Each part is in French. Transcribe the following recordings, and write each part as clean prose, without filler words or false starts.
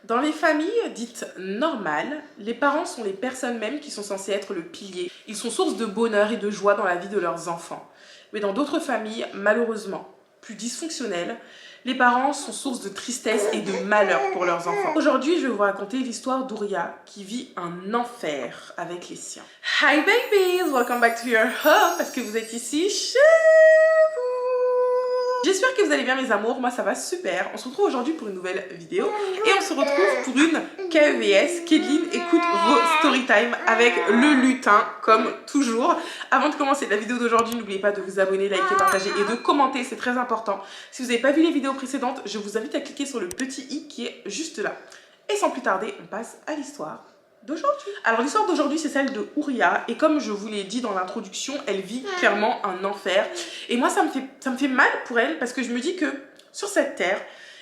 Dans les familles dites normales, les parents sont les personnes mêmes qui sont censées être le pilier. Ils sont source de bonheur et de joie dans la vie de leurs enfants. Mais dans d'autres familles, malheureusement, plus dysfonctionnelles, les parents sont source de tristesse et de malheur pour leurs enfants. Aujourd'hui, je vais vous raconter l'histoire d'Ouria qui vit un enfer avec les siens. Hi babies, welcome back to your home parce que vous êtes ici chez vous. J'espère que vous allez bien mes amours, moi ça va super. On se retrouve aujourd'hui pour une nouvelle vidéo et on se retrouve pour une KEVS. Kédeline écoute vos story time avec le lutin comme toujours. Avant de commencer la vidéo d'aujourd'hui, n'oubliez pas de vous abonner, liker, partager et de commenter, c'est très important. Si vous n'avez pas vu les vidéos précédentes, je vous invite à cliquer sur le petit i qui est juste là. Et sans plus tarder, on passe à l'histoire d'aujourd'hui. Alors l'histoire d'aujourd'hui c'est celle de Ouria et comme je vous l'ai dit dans l'introduction, elle vit clairement un enfer et moi ça me fait mal pour elle parce que je me dis que sur cette terre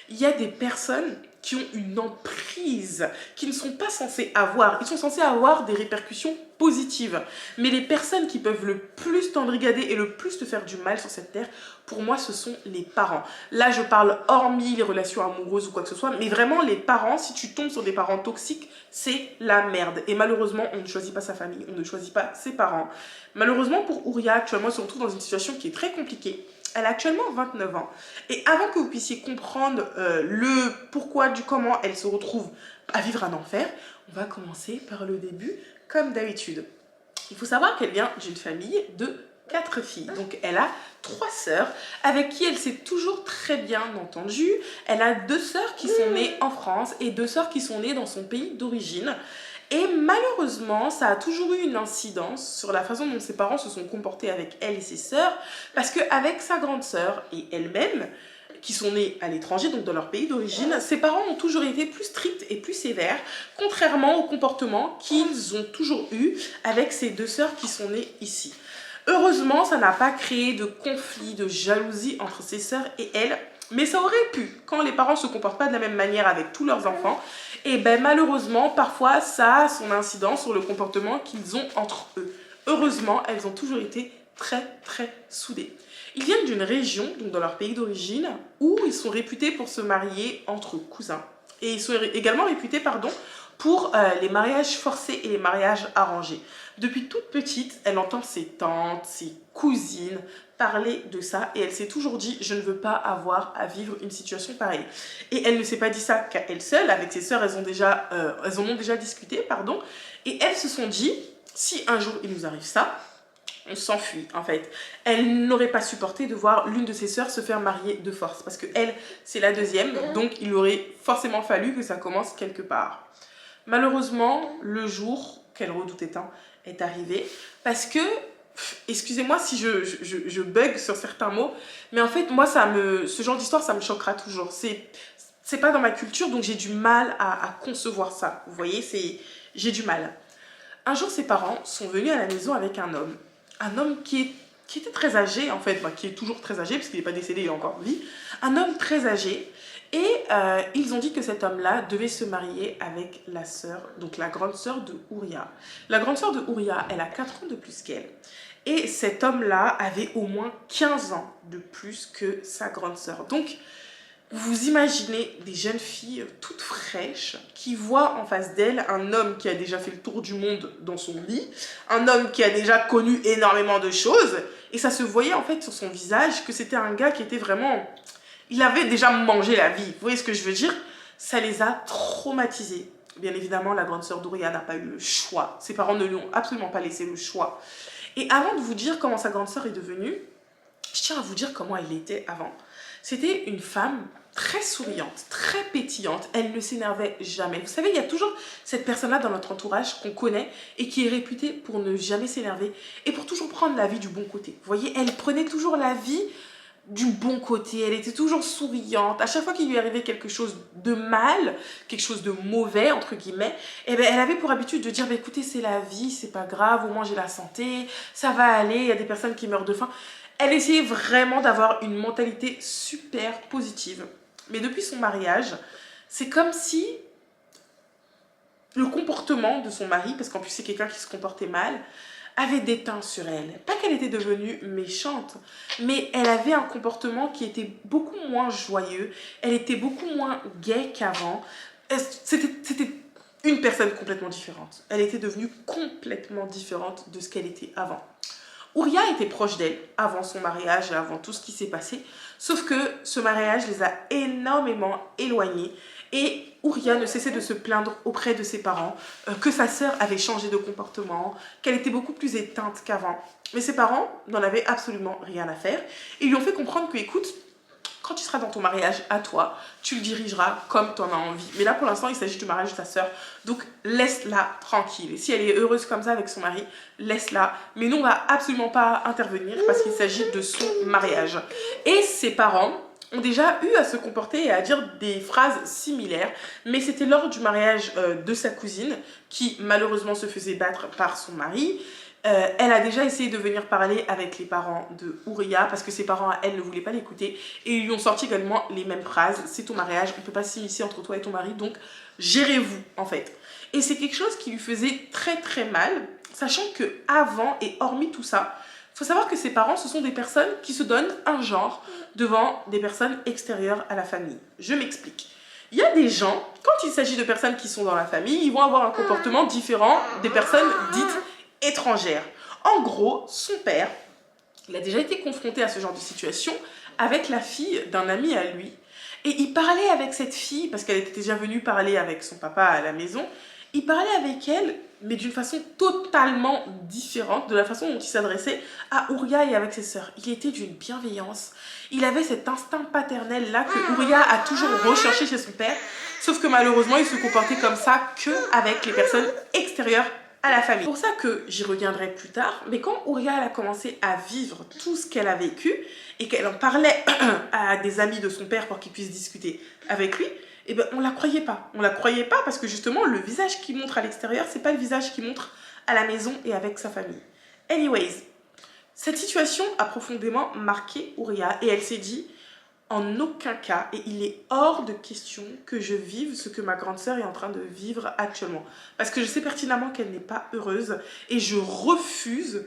il y a des personnes qui ont une emprise qui ne sont pas censées avoir. Ils sont censés avoir des répercussions positives. Mais les personnes qui peuvent le plus t'embrigader et le plus te faire du mal sur cette terre, pour moi, ce sont les parents. Là, je parle hormis les relations amoureuses ou quoi que ce soit, mais vraiment les parents, si tu tombes sur des parents toxiques, c'est la merde. Et malheureusement, on ne choisit pas sa famille, on ne choisit pas ses parents. Malheureusement, pour Ouria, actuellement, elle se retrouve dans une situation qui est très compliquée. Elle a actuellement 29 ans. Et avant que vous puissiez comprendre le pourquoi du comment elle se retrouve à vivre un enfer, on va commencer par le début, comme d'habitude. Il faut savoir qu'elle vient d'une famille de 4 filles. Donc elle a 3 sœurs avec qui elle s'est toujours très bien entendue. Elle a 2 sœurs qui sont nées en France et 2 sœurs qui sont nées dans son pays d'origine. Et malheureusement, ça a toujours eu une incidence sur la façon dont ses parents se sont comportés avec elle et ses sœurs, parce qu'avec sa grande sœur et elle-même, qui sont nées à l'étranger, donc dans leur pays d'origine, ses parents ont toujours été plus stricts et plus sévères, contrairement au comportement qu'ils ont toujours eu avec ces 2 sœurs qui sont nées ici. Heureusement, ça n'a pas créé de conflit, de jalousie entre ses sœurs et elle, mais ça aurait pu, quand les parents ne se comportent pas de la même manière avec tous leurs enfants, et ben malheureusement, parfois, ça a son incidence sur le comportement qu'ils ont entre eux. Heureusement, elles ont toujours été très soudées. Ils viennent d'une région, donc dans leur pays d'origine, où ils sont réputés pour se marier entre cousins. Et ils sont également réputés, pour les mariages forcés et les mariages arrangés. Depuis toute petite, elle entend ses tantes, ses cousines parler de ça et elle s'est toujours dit « je ne veux pas avoir à vivre une situation pareille ». Et elle ne s'est pas dit ça qu'à elle seule, avec ses sœurs, elles en ont déjà discuté, et elles se sont dit « si un jour il nous arrive ça, on s'enfuit en fait ». Elle n'aurait pas supporté de voir l'une de ses sœurs se faire marier de force parce que elle, c'est la deuxième, donc il aurait forcément fallu que ça commence quelque part. Malheureusement, le jour qu'elle redoutait tant est arrivé parce que, excusez-moi si je bug sur certains mots, mais en fait, moi, ce genre d'histoire, ça me choquera toujours. C'est pas dans ma culture, donc j'ai du mal à concevoir ça. Vous voyez, j'ai du mal. Un jour, ses parents sont venus à la maison avec un homme qui était très âgé, en fait, qui est toujours très âgé, parce qu'il n'est pas décédé, il est encore en vie. Un homme très âgé. Et ils ont dit que cet homme-là devait se marier avec la sœur, donc la grande sœur de Ouria. La grande sœur de Ouria, elle a 4 ans de plus qu'elle. Et cet homme-là avait au moins 15 ans de plus que sa grande sœur. Donc, vous imaginez des jeunes filles toutes fraîches qui voient en face d'elles un homme qui a déjà fait le tour du monde dans son lit, un homme qui a déjà connu énormément de choses, et ça se voyait en fait sur son visage que c'était un gars qui était vraiment... Il avait déjà mangé la vie, vous voyez ce que je veux dire? Ça les a traumatisés. Bien évidemment, la grande sœur d'Ouria n'a pas eu le choix. Ses parents ne lui ont absolument pas laissé le choix. Et avant de vous dire comment sa grande sœur est devenue, je tiens à vous dire comment elle était avant. C'était une femme très souriante, très pétillante. Elle ne s'énervait jamais. Vous savez, il y a toujours cette personne-là dans notre entourage qu'on connaît et qui est réputée pour ne jamais s'énerver et pour toujours prendre la vie du bon côté. Vous voyez, elle prenait toujours la vie du bon côté, elle était toujours souriante. À chaque fois qu'il lui arrivait quelque chose de mal, quelque chose de mauvais, entre guillemets, eh ben, elle avait pour habitude de dire bah, écoutez, c'est la vie, c'est pas grave, au moins j'ai la santé, ça va aller, il y a des personnes qui meurent de faim. Elle essayait vraiment d'avoir une mentalité super positive. Mais depuis son mariage, c'est comme si le comportement de son mari, parce qu'en plus c'est quelqu'un qui se comportait mal, avait déteint sur elle. Pas qu'elle était devenue méchante, mais elle avait un comportement qui était beaucoup moins joyeux, elle était beaucoup moins gaie qu'avant. C'était une personne complètement différente. Elle était devenue complètement différente de ce qu'elle était avant. Ouria était proche d'elle avant son mariage et avant tout ce qui s'est passé, sauf que ce mariage les a énormément éloignés et Ouria ne cessait de se plaindre auprès de ses parents que sa sœur avait changé de comportement, qu'elle était beaucoup plus éteinte qu'avant. Mais ses parents n'en avaient absolument rien à faire et lui ont fait comprendre que, écoute, quand tu seras dans ton mariage à toi, tu le dirigeras comme tu en as envie. Mais là, pour l'instant, il s'agit du mariage de ta sœur. Donc, laisse-la tranquille. Et si elle est heureuse comme ça avec son mari, laisse-la. Mais nous, on va absolument pas intervenir parce qu'il s'agit de son mariage. Et ses parents ont déjà eu à se comporter et à dire des phrases similaires. Mais c'était lors du mariage de sa cousine qui, malheureusement, se faisait battre par son mari. Elle a déjà essayé de venir parler avec les parents de Ouria parce que ses parents, elle, ne voulaient pas l'écouter et ils lui ont sorti également les mêmes phrases. C'est ton mariage, on ne peut pas s'immiscer entre toi et ton mari, donc gérez-vous en fait. Et c'est quelque chose qui lui faisait très très mal, sachant que avant et hormis tout ça, il faut savoir que ses parents, ce sont des personnes qui se donnent un genre devant des personnes extérieures à la famille. Je m'explique. Il y a des gens, quand il s'agit de personnes qui sont dans la famille, ils vont avoir un comportement différent des personnes dites étrangère. En gros, son père, il a déjà été confronté à ce genre de situation avec la fille d'un ami à lui. Et il parlait avec cette fille, parce qu'elle était déjà venue parler avec son papa à la maison, il parlait avec elle, mais d'une façon totalement différente de la façon dont il s'adressait à Ouria et avec ses sœurs. Il était d'une bienveillance. Il avait cet instinct paternel là que Ouria a toujours recherché chez son père, sauf que malheureusement, il se comportait comme ça qu'avec les personnes extérieures à la famille. C'est pour ça que j'y reviendrai plus tard, mais quand Ouria a commencé à vivre tout ce qu'elle a vécu et qu'elle en parlait à des amis de son père pour qu'ils puissent discuter avec lui, eh ben, on la croyait pas. On la croyait pas parce que justement, le visage qu'il montre à l'extérieur, c'est pas le visage qu'il montre à la maison et avec sa famille. Anyways, cette situation a profondément marqué Ouria et elle s'est dit, en aucun cas, et il est hors de question que je vive ce que ma grande sœur est en train de vivre actuellement. Parce que je sais pertinemment qu'elle n'est pas heureuse et je refuse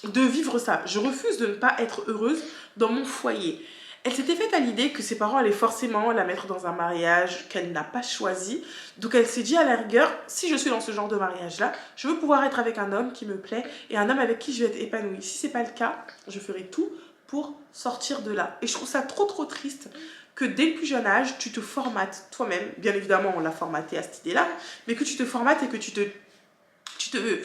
de vivre ça. Je refuse de ne pas être heureuse dans mon foyer. Elle s'était faite à l'idée que ses parents allaient forcément la mettre dans un mariage qu'elle n'a pas choisi. Donc elle s'est dit à la rigueur, si je suis dans ce genre de mariage-là, je veux pouvoir être avec un homme qui me plaît et un homme avec qui je vais être épanouie. Si ce n'est pas le cas, je ferai tout pour sortir de là. Et je trouve ça trop triste que dès le plus jeune âge, tu te formates toi-même. Bien évidemment, on l'a formaté à cette idée-là, mais que tu te formates et que tu te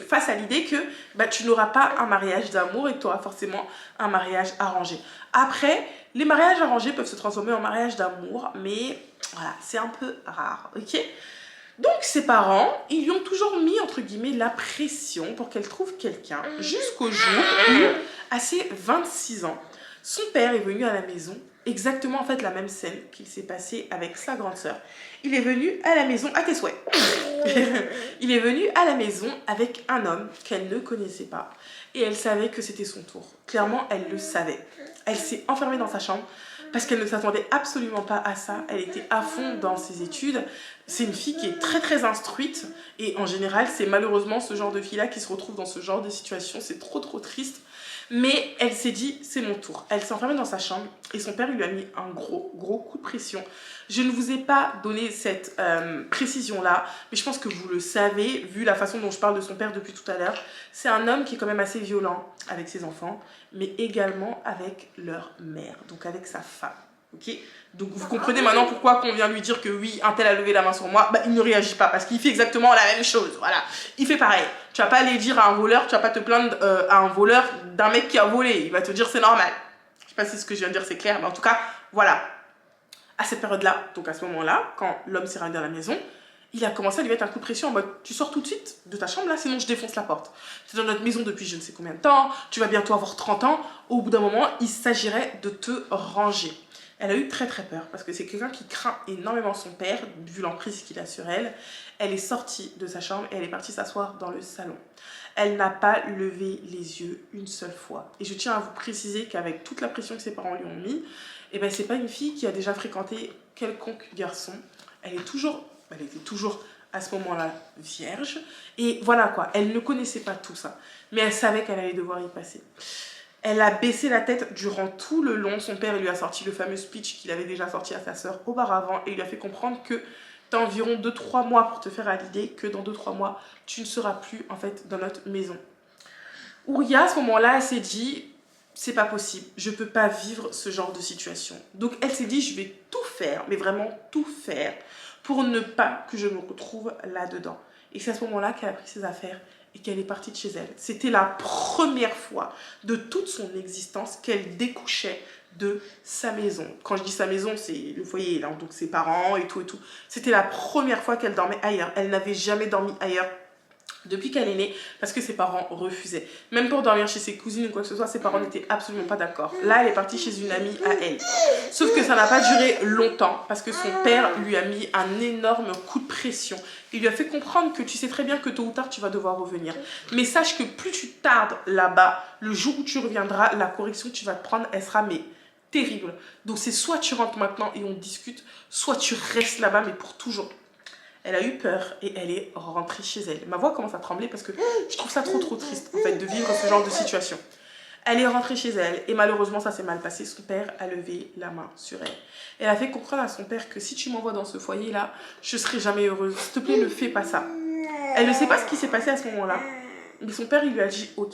fasses à l'idée que bah, tu n'auras pas un mariage d'amour et que tu auras forcément un mariage arrangé. Après, les mariages arrangés peuvent se transformer en mariage d'amour, mais voilà, c'est un peu rare, ok ? Donc ses parents, ils lui ont toujours mis entre guillemets la pression pour qu'elle trouve quelqu'un jusqu'au jour où, à ses 26 ans, son père est venu à la maison, exactement en fait la même scène qu'il s'est passée avec sa grande sœur. Il est venu à la maison, à tes souhaits. Il est venu à la maison avec un homme qu'elle ne connaissait pas et elle savait que c'était son tour. Clairement, elle le savait. Elle s'est enfermée dans sa chambre parce qu'elle ne s'attendait absolument pas à ça. Elle était à fond dans ses études. C'est une fille qui est très instruite et en général, c'est malheureusement ce genre de fille-là qui se retrouve dans ce genre de situation. C'est trop triste. Mais elle s'est dit, c'est mon tour. Elle s'est enfermée dans sa chambre et son père lui a mis un gros coup de pression. Je ne vous ai pas donné cette précision-là, mais je pense que vous le savez, vu la façon dont je parle de son père depuis tout à l'heure. C'est un homme qui est quand même assez violent avec ses enfants, mais également avec leur mère, donc avec sa femme. Okay, donc vous comprenez maintenant pourquoi qu'on vient lui dire que oui, un tel a levé la main sur moi, bah, il ne réagit pas parce qu'il fait exactement la même chose. Voilà, il fait pareil. Tu vas pas aller dire à un voleur, tu vas pas te plaindre à un voleur d'un mec qui a volé. Il va te dire c'est normal. Je sais pas si ce que je viens de dire c'est clair, mais en tout cas, voilà. À cette période-là, donc à ce moment-là, quand l'homme s'est rendu à la maison, il a commencé à lui mettre un coup de pression en mode tu sors tout de suite de ta chambre là, sinon je défonce la porte. Tu es dans notre maison depuis je ne sais combien de temps, tu vas bientôt avoir 30 ans. Au bout d'un moment, il s'agirait de te ranger. Elle a eu très peur parce que c'est quelqu'un qui craint énormément son père, vu l'emprise qu'il a sur elle. Elle est sortie de sa chambre et elle est partie s'asseoir dans le salon. Elle n'a pas levé les yeux une seule fois. Et je tiens à vous préciser qu'avec toute la pression que ses parents lui ont mis, eh ben, c'est pas une fille qui a déjà fréquenté quelconque garçon. Elle était toujours à ce moment-là vierge. Et voilà quoi, elle ne connaissait pas tout ça. Mais elle savait qu'elle allait devoir y passer. Elle a baissé la tête durant tout le long. Son père lui a sorti le fameux speech qu'il avait déjà sorti à sa sœur auparavant et il lui a fait comprendre que tu as environ 2-3 mois pour te faire à l'idée que dans 2-3 mois, tu ne seras plus en fait dans notre maison. Ouria, à ce moment-là, elle s'est dit, c'est pas possible, je peux pas vivre ce genre de situation. Donc elle s'est dit, je vais tout faire, mais vraiment tout faire, pour ne pas que je me retrouve là-dedans. Et c'est à ce moment-là qu'elle a pris ses affaires et qu'elle est partie de chez elle. C'était la première fois de toute son existence qu'elle découchait de sa maison. Quand je dis sa maison, c'est le foyer, là, donc ses parents et tout et tout. C'était la première fois qu'elle dormait ailleurs. Elle n'avait jamais dormi ailleurs depuis qu'elle est née, parce que ses parents refusaient. Même pour dormir chez ses cousines ou quoi que ce soit, ses parents n'étaient absolument pas d'accord. Là, elle est partie chez une amie à elle. Sauf que ça n'a pas duré longtemps, parce que son père lui a mis un énorme coup de pression. Il lui a fait comprendre que tu sais très bien que tôt ou tard, tu vas devoir revenir. Mais sache que plus tu tardes là-bas, le jour où tu reviendras, la correction que tu vas te prendre, elle sera mais terrible. Donc c'est soit tu rentres maintenant et on discute, soit tu restes là-bas, mais pour toujours. Elle a eu peur et elle est rentrée chez elle. Ma voix commence à trembler parce que je trouve ça trop triste en fait de vivre ce genre de situation. Elle est rentrée chez elle et malheureusement ça s'est mal passé. Son père a levé la main sur elle. Elle a fait comprendre à son père que si tu m'envoies dans ce foyer là, je serai jamais heureuse. S'il te plaît, ne fais pas ça. Elle ne sait pas ce qui s'est passé à ce moment-là. Mais son père il lui a dit ok.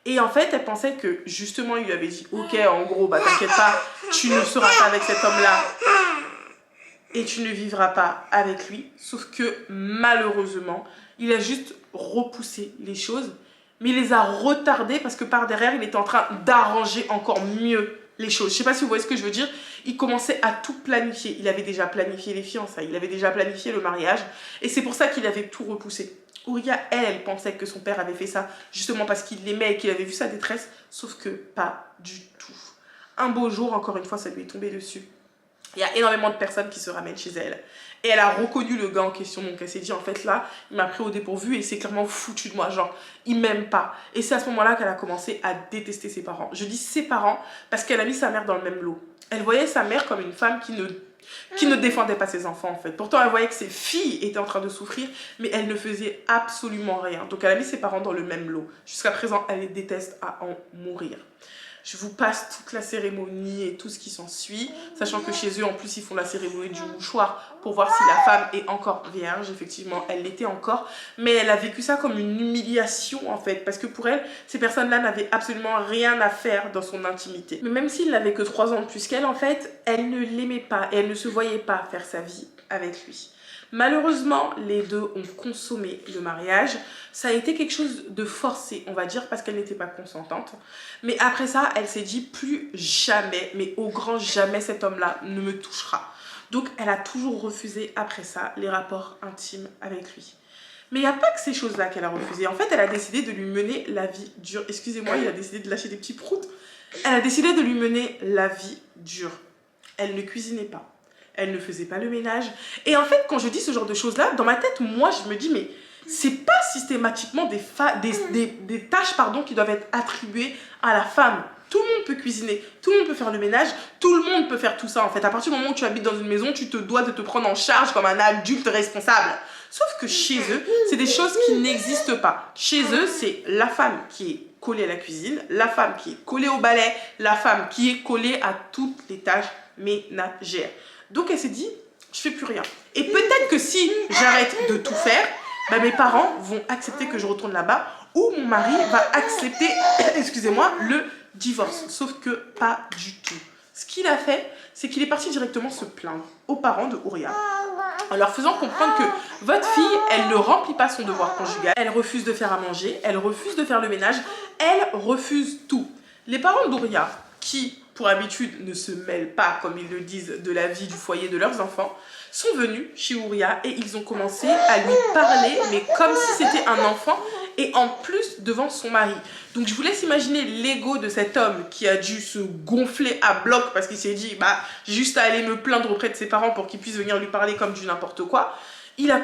Et en fait elle pensait que justement il lui avait dit ok, en gros bah t'inquiète pas, tu ne seras pas avec cet homme là. Et tu ne vivras pas avec lui. Sauf que malheureusement, il a juste repoussé les choses, mais il les a retardées parce que par derrière, il était en train d'arranger encore mieux les choses. Je ne sais pas si vous voyez ce que je veux dire. Il commençait à tout planifier. Il avait déjà planifié les fiançailles, il avait déjà planifié le mariage, et c'est pour ça qu'il avait tout repoussé. Ouria, elle pensait que son père avait fait ça justement parce qu'il l'aimait et qu'il avait vu sa détresse, sauf que pas du tout. Un beau jour, encore une fois, ça lui est tombé dessus. Il y a énormément de personnes qui se ramènent chez elle. Et elle a reconnu le gars en question. Donc elle s'est dit, en fait là, il m'a pris au dépourvu et il s'est clairement foutu de moi. Genre, il m'aime pas. Et c'est à ce moment-là qu'elle a commencé à détester ses parents. Je dis ses parents parce qu'elle a mis sa mère dans le même lot. Elle voyait sa mère comme une femme qui ne défendait pas ses enfants en fait. Pourtant, elle voyait que ses filles étaient en train de souffrir, mais elle ne faisait absolument rien. Donc elle a mis ses parents dans le même lot. Jusqu'à présent, elle les déteste à en mourir. Je vous passe toute la cérémonie et tout ce qui s'ensuit, sachant que chez eux, en plus, ils font la cérémonie du mouchoir pour voir si la femme est encore vierge. Effectivement, elle l'était encore, mais elle a vécu ça comme une humiliation, en fait, parce que pour elle, ces personnes-là n'avaient absolument rien à faire dans son intimité. Mais même s'il n'avait que 3 ans de plus qu'elle, en fait, elle ne l'aimait pas et elle ne se voyait pas faire sa vie avec lui. Malheureusement, les deux ont consommé le mariage. Ça a été quelque chose de forcé, on va dire, parce qu'elle n'était pas consentante. Mais après ça, elle s'est dit plus jamais, mais au grand jamais, cet homme-là ne me touchera. Donc, elle a toujours refusé après ça les rapports intimes avec lui. Mais il n'y a pas que ces choses-là qu'elle a refusées. En fait, elle a décidé de lui mener la vie dure. Excusez-moi, il a décidé de lâcher des petits proutes. Elle a décidé de lui mener la vie dure. Elle ne cuisinait pas. Elle ne faisait pas le ménage. Et en fait, quand je dis ce genre de choses-là, dans ma tête, moi, je me dis, mais c'est pas systématiquement des tâches qui doivent être attribuées à la femme. Tout le monde peut cuisiner, tout le monde peut faire le ménage, tout le monde peut faire tout ça, en fait. À partir du moment où tu habites dans une maison, tu te dois de te prendre en charge comme un adulte responsable. Sauf que chez eux, c'est des choses qui n'existent pas. Chez eux, c'est la femme qui est collée à la cuisine, la femme qui est collée au balai, la femme qui est collée à toutes les tâches ménagères. Donc elle s'est dit, je fais plus rien. Et peut-être que si j'arrête de tout faire, bah, mes parents vont accepter que je retourne là-bas ou mon mari va accepter, excusez-moi, le divorce. Sauf que pas du tout. Ce qu'il a fait, c'est qu'il est parti directement se plaindre aux parents de Ouria, en leur faisant comprendre que votre fille, elle ne remplit pas son devoir conjugal, elle refuse de faire à manger, elle refuse de faire le ménage, elle refuse tout. Les parents d'Ouria, qui pour habitude ne se mêlent pas, comme ils le disent, de la vie du foyer de leurs enfants, sont venus chez Ouria et ils ont commencé à lui parler, mais comme si c'était un enfant, et en plus devant son mari. Donc je vous laisse imaginer l'ego de cet homme qui a dû se gonfler à bloc parce qu'il s'est dit, bah, juste à aller me plaindre auprès de ses parents pour qu'ils puissent venir lui parler comme du n'importe quoi. Il a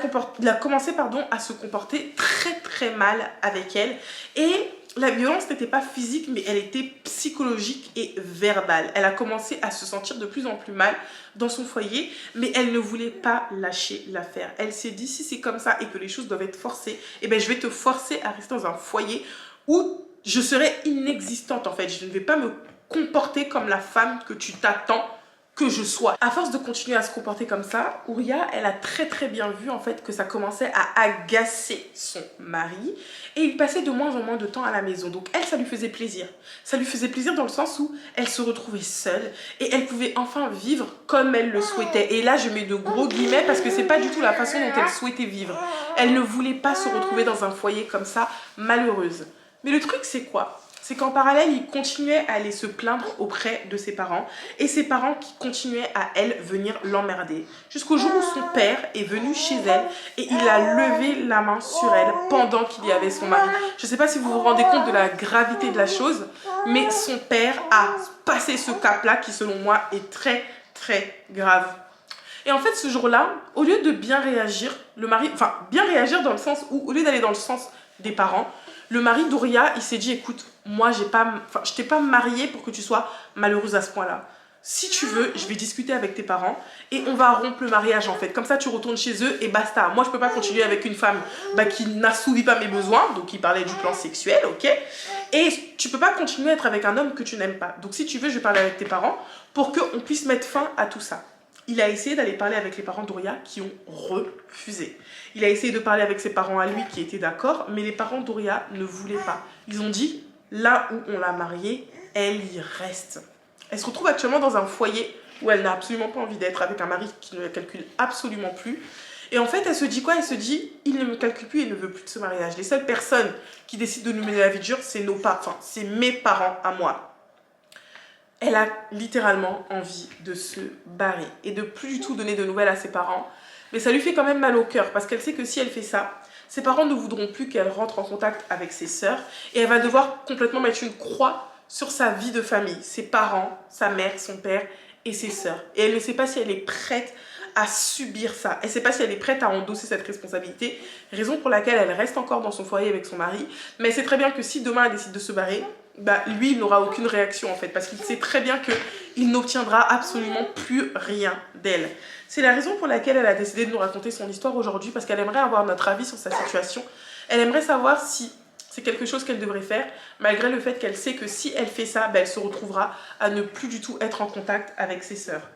commencé à se comporter très très mal avec elle, et la violence n'était pas physique, mais elle était psychologique et verbale. Elle a commencé à se sentir de plus en plus mal dans son foyer, mais elle ne voulait pas lâcher l'affaire. Elle s'est dit, si c'est comme ça et que les choses doivent être forcées, eh ben, je vais te forcer à rester dans un foyer où je serai inexistante en fait. Je ne vais pas me comporter comme la femme que tu t'attends que je sois. À force de continuer à se comporter comme ça, Ouria, elle a très bien vu en fait que ça commençait à agacer son mari et il passait de moins en moins de temps à la maison. Donc elle, ça lui faisait plaisir. Ça lui faisait plaisir dans le sens où elle se retrouvait seule et elle pouvait enfin vivre comme elle le souhaitait. Et là, je mets de gros guillemets parce que c'est pas du tout la façon dont elle souhaitait vivre. Elle ne voulait pas se retrouver dans un foyer comme ça, malheureuse. Mais le truc, c'est quoi? C'est qu'en parallèle, il continuait à aller se plaindre auprès de ses parents et ses parents qui continuaient à elle venir l'emmerder. Jusqu'au jour où son père est venu chez elle et il a levé la main sur elle pendant qu'il y avait son mari. Je ne sais pas si vous vous rendez compte de la gravité de la chose, mais son père a passé ce cap-là qui selon moi est très grave. Et en fait, ce jour-là, au lieu de bien réagir, le mari, enfin bien réagir dans le sens où, au lieu d'aller dans le sens des parents, le mari d'Ouria, il s'est dit, écoute, moi, je t'ai pas mariée pour que tu sois malheureuse à ce point-là. Si tu veux, je vais discuter avec tes parents et on va rompre le mariage en fait. Comme ça, tu retournes chez eux et basta. Moi, je peux pas continuer avec une femme qui n'assouvit pas mes besoins. Donc, il parlait du plan sexuel, ok. Et tu peux pas continuer à être avec un homme que tu n'aimes pas. Donc, si tu veux, je vais parler avec tes parents pour qu'on puisse mettre fin à tout ça. Il a essayé d'aller parler avec les parents d'Ouria qui ont refusé. Il a essayé de parler avec ses parents à lui qui étaient d'accord, mais les parents d'Ouria ne voulaient pas. Ils ont dit, là où on l'a mariée, elle y reste. Elle se retrouve actuellement dans un foyer où elle n'a absolument pas envie d'être avec un mari qui ne la calcule absolument plus. Et en fait, elle se dit quoi? Elle se dit, il ne me calcule plus et ne veut plus de ce mariage. Les seules personnes qui décident de nous mener la vie dure, c'est c'est mes parents à moi. Elle a littéralement envie de se barrer et de plus du tout donner de nouvelles à ses parents. Mais ça lui fait quand même mal au cœur parce qu'elle sait que si elle fait ça, ses parents ne voudront plus qu'elle rentre en contact avec ses sœurs et elle va devoir complètement mettre une croix sur sa vie de famille, ses parents, sa mère, son père et ses sœurs. Et elle ne sait pas si elle est prête à subir ça. Elle ne sait pas si elle est prête à endosser cette responsabilité, raison pour laquelle elle reste encore dans son foyer avec son mari. Mais elle sait très bien que si demain elle décide de se barrer, lui, il n'aura aucune réaction en fait, parce qu'il sait très bien qu'il n'obtiendra absolument plus rien d'elle. C'est la raison pour laquelle elle a décidé de nous raconter son histoire aujourd'hui, parce qu'elle aimerait avoir notre avis sur sa situation. Elle aimerait savoir si c'est quelque chose qu'elle devrait faire, malgré le fait qu'elle sait que si elle fait ça, elle se retrouvera à ne plus du tout être en contact avec ses sœurs.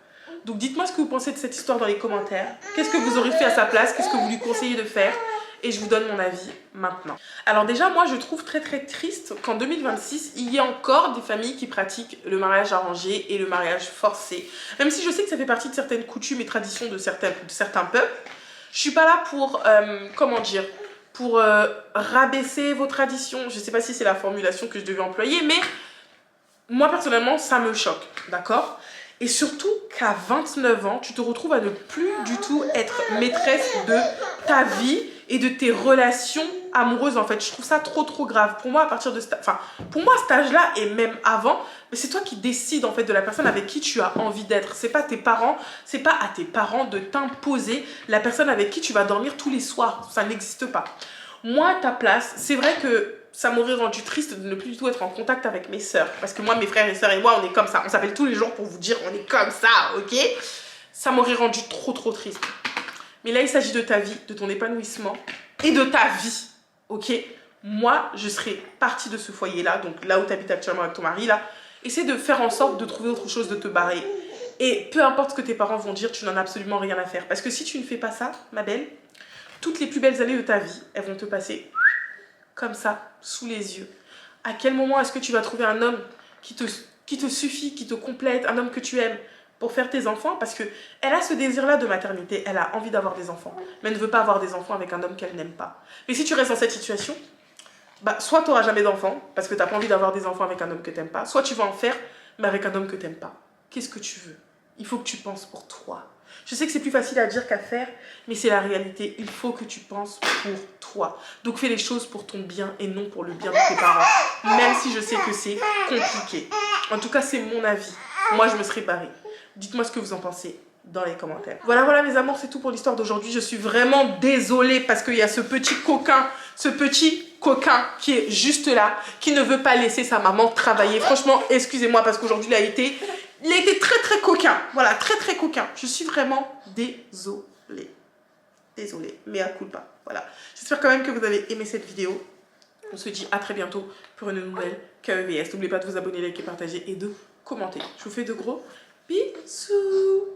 Donc dites-moi ce que vous pensez de cette histoire dans les commentaires. Qu'est-ce que vous aurez fait à sa place? Qu'est-ce que vous lui conseillez de faire? Et je vous donne mon avis maintenant. Alors déjà, moi, je trouve très triste qu'en 2026, il y ait encore des familles qui pratiquent le mariage arrangé et le mariage forcé. Même si je sais que ça fait partie de certaines coutumes et traditions de certains peuples, je suis pas là pour, pour rabaisser vos traditions. Je sais pas si c'est la formulation que je devais employer, mais moi, personnellement, ça me choque, d'accord? Et surtout qu'à 29 ans, tu te retrouves à ne plus du tout être maîtresse de ta vie et de tes relations amoureuses en fait. Je trouve ça trop grave. Pour moi, à partir de pour moi, cet âge-là et même avant, mais c'est toi qui décides en fait de la personne avec qui tu as envie d'être. C'est pas tes parents, c'est pas à tes parents de t'imposer la personne avec qui tu vas dormir tous les soirs. Ça n'existe pas. Moi, à ta place, c'est vrai que ça m'aurait rendu triste de ne plus du tout être en contact avec mes sœurs. Parce que moi, mes frères et sœurs et moi, on est comme ça. On s'appelle tous les jours pour vous dire on est comme ça, ok? Ça m'aurait rendu trop triste. Mais là, il s'agit de ta vie, de ton épanouissement et de ta vie, ok? Moi, je serais partie de ce foyer-là, donc là où tu habites actuellement avec ton mari, là. Essaie de faire en sorte de trouver autre chose, de te barrer. Et peu importe ce que tes parents vont dire, tu n'en as absolument rien à faire. Parce que si tu ne fais pas ça, ma belle, toutes les plus belles années de ta vie, elles vont te passer comme ça, sous les yeux. À quel moment est-ce que tu vas trouver un homme qui te suffit, qui te complète, un homme que tu aimes pour faire tes enfants? Parce qu'elle a ce désir-là de maternité, elle a envie d'avoir des enfants, mais elle ne veut pas avoir des enfants avec un homme qu'elle n'aime pas. Mais si tu restes dans cette situation, soit tu n'auras jamais d'enfants, parce que tu n'as pas envie d'avoir des enfants avec un homme que tu n'aimes pas, soit tu vas en faire, mais avec un homme que tu n'aimes pas. Qu'est-ce que tu veux? Il faut que tu penses pour toi. Je sais que c'est plus facile à dire qu'à faire, mais c'est la réalité. Il faut que tu penses pour toi. Donc fais les choses pour ton bien et non pour le bien de tes parents. Même si je sais que c'est compliqué. En tout cas, c'est mon avis. Moi, je me serais barrée. Dites-moi ce que vous en pensez dans les commentaires. Voilà mes amours, c'est tout pour l'histoire d'aujourd'hui. Je suis vraiment désolée parce qu'il y a ce petit coquin qui est juste là, qui ne veut pas laisser sa maman travailler. Franchement, excusez-moi parce qu'aujourd'hui, il a été très coquin. Voilà, très coquin. Je suis vraiment désolée. Désolée, mais à coup pas. Voilà. J'espère quand même que vous avez aimé cette vidéo. On se dit à très bientôt pour une nouvelle KEVS. N'oubliez pas de vous abonner, liker, partager et de commenter. Je vous fais de gros Bisous.